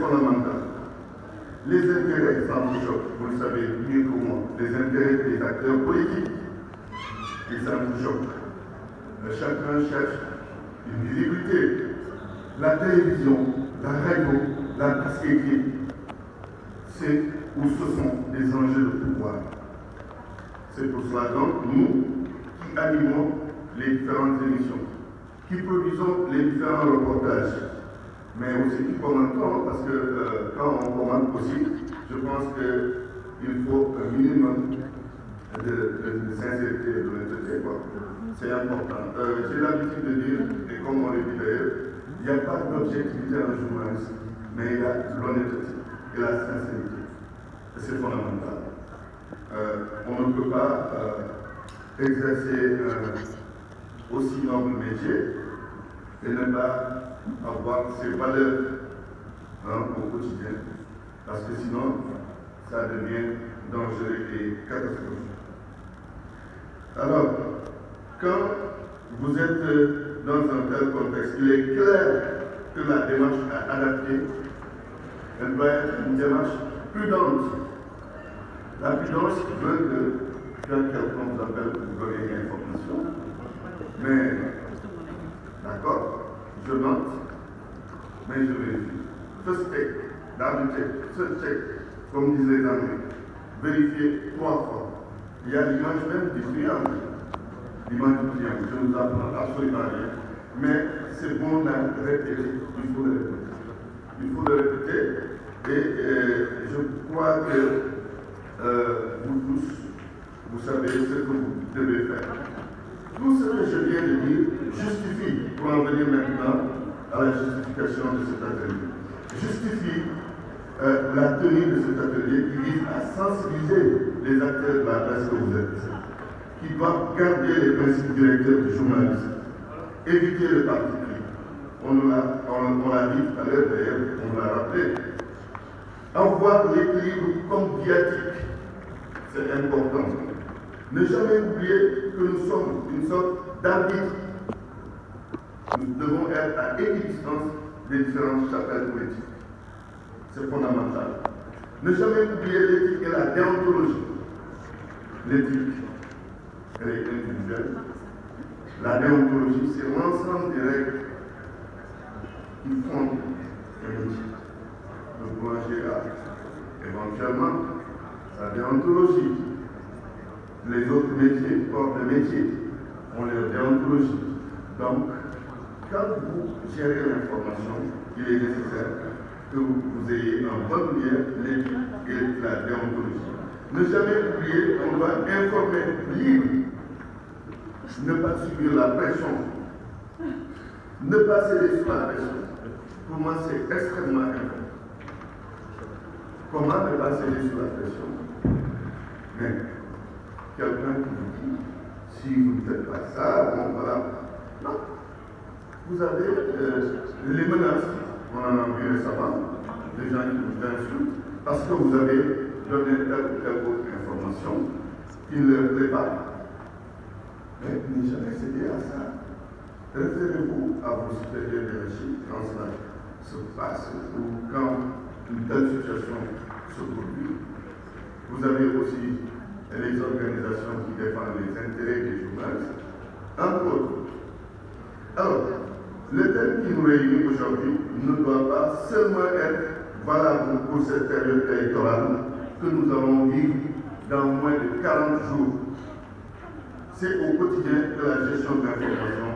fondamentale. Les intérêts s'entrechoquent, vous le savez mieux que moi, les intérêts des acteurs politiques, ils s'entrechoquent. Chacun cherche une visibilité. La télévision, la radio, la presse écrite, c'est où ce sont des enjeux de pouvoir. C'est pour cela donc, nous qui animons les différentes émissions, qui produisons les différents reportages, mais aussi qui commentons, parce que quand on commente aussi, je pense qu'il faut un minimum de sincérité de l'honnêteté. C'est important. J'ai l'habitude de dire, et comme on le dit d'ailleurs, il n'y a pas d'objectivité en journalisme, mais il y a l'honnêteté et la sincérité. Et c'est fondamental. On ne peut pas exercer aussi noble métier et ne pas avoir ces valeurs au quotidien, parce que sinon, ça devient dangereux et catastrophique. Alors, quand vous êtes dans un tel contexte, il est clair que la démarche à adapter, elle doit être une démarche prudente. La prudence veut que quand quelqu'un vous appelle, vous donnez une information, mais d'accord, je note, mais je vérifie. First check, double check, third check, comme disent les Anglais. Vérifier 3 fois. Il y a l'image même du triangle. L'image du triangle, je ne vous apprends absolument rien. Mais c'est bon à répéter, il faut le répéter. Il faut le répéter et je crois que vous tous, vous savez ce que vous devez faire. Tout ce que je viens de dire justifie, pour en venir maintenant à la justification de cet atelier, justifie la tenue de cet atelier qui vise à sensibiliser les acteurs de la presse que vous êtes, qui doivent garder les principes directeurs du journalisme, éviter le parti pris. On l'a dit tout à l'heure d'ailleurs, on l'a rappelé. Avoir l'équilibre comme viatique, c'est important. Ne jamais oublier que nous sommes une sorte d'arbitre. Nous devons être à équidistance des différentes chapelles politiques. C'est fondamental. Ne jamais oublier l'éthique et la déontologie. L'éthique, elle est individuelle. La déontologie, c'est l'ensemble des règles qui fondent un métier. Le boulanger a éventuellement sa déontologie. Les autres métiers, corps de métier, ont leur déontologie. Donc, quand vous gérez l'information, il est nécessaire que vous ayez en bonne lien l'éthique et la déontologie. Ne jamais oublier qu'on doit informer libre, ne pas subir la pression, ne pas céder sous la pression. Pour moi, c'est extrêmement important. Comment ne pas céder sous la pression? Mais quelqu'un qui vous dit, si vous ne faites pas ça, bon voilà. Non. Vous avez les menaces, on en a vu récemment, des gens qui vous insultent, parce que vous avez donné telle ou telle autre information qui ne leur plaît pas. Mais ne jamais céder à ça. Référez-vous à vos supérieurs hiérarchiques quand cela se passe ou quand une telle situation se produit. Vous avez aussi les organisations qui défendent les intérêts des journalistes, entre autres. Alors, le thème qui nous réunit aujourd'hui ne doit pas seulement être valable pour cette période électorale que nous allons vivre dans moins de 40 jours. C'est au quotidien que la gestion de l'information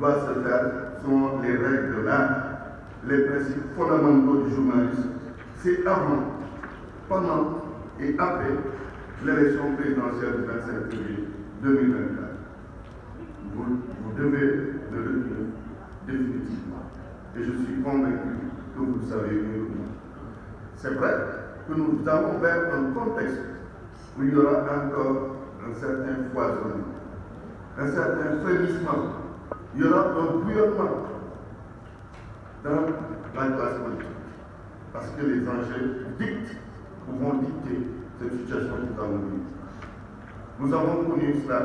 doit se faire selon les règles de l'art, les principes fondamentaux du journalisme. C'est avant, pendant et après l'élection présidentielle du 25 février 2024. Vous devez le retenir définitivement. Et je suis convaincu que vous le savez mieux que moi. C'est vrai que nous allons vers un contexte où il y aura encore un certain foisonnement, un certain frémissement. Il y aura un bouillonnement dans la classe politique. Parce que les enjeux dictent ou vont dicter cette situation que nous avons vivre. Nous avons connu cela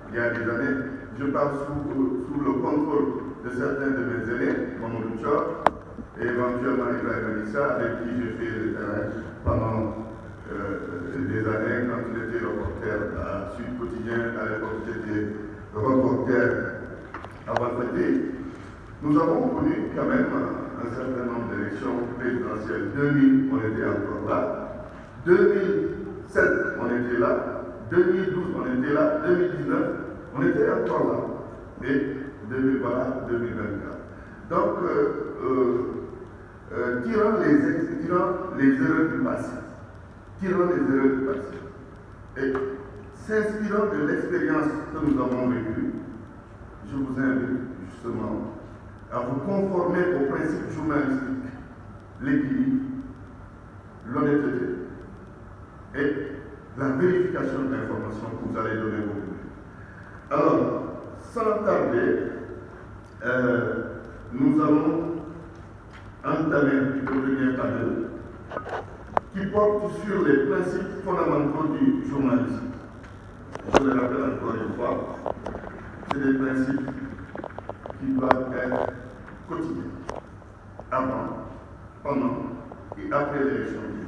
il y a des années. Je parle sous le contrôle de certains de mes aînés, Mamadou Tchor et éventuellement Ibrahim Issa, avec qui j'ai fait le terrain pendant des années, quand il était reporter à Sud Quotidien, à l'époque j'étais reporter à Walfadjri. Nous avons connu quand même un certain nombre d'élections présidentielles. 2000, on était encore là. 2007, on était là. 2012, on était là. 2019, on était encore là. Et 2024. Donc, tirant les erreurs du passé, et s'inspirant de l'expérience que nous avons vécue, je vous invite justement à vous conformer aux principes journalistiques, l'équilibre, l'honnêteté et la vérification de l'information que vous allez donner au public. Alors, sans tarder, nous allons entamer le premier panel qui porte sur les principes fondamentaux du journalisme. Je le rappelle encore une fois, c'est des principes qui doivent être quotidiens, avant, pendant et après l'élection du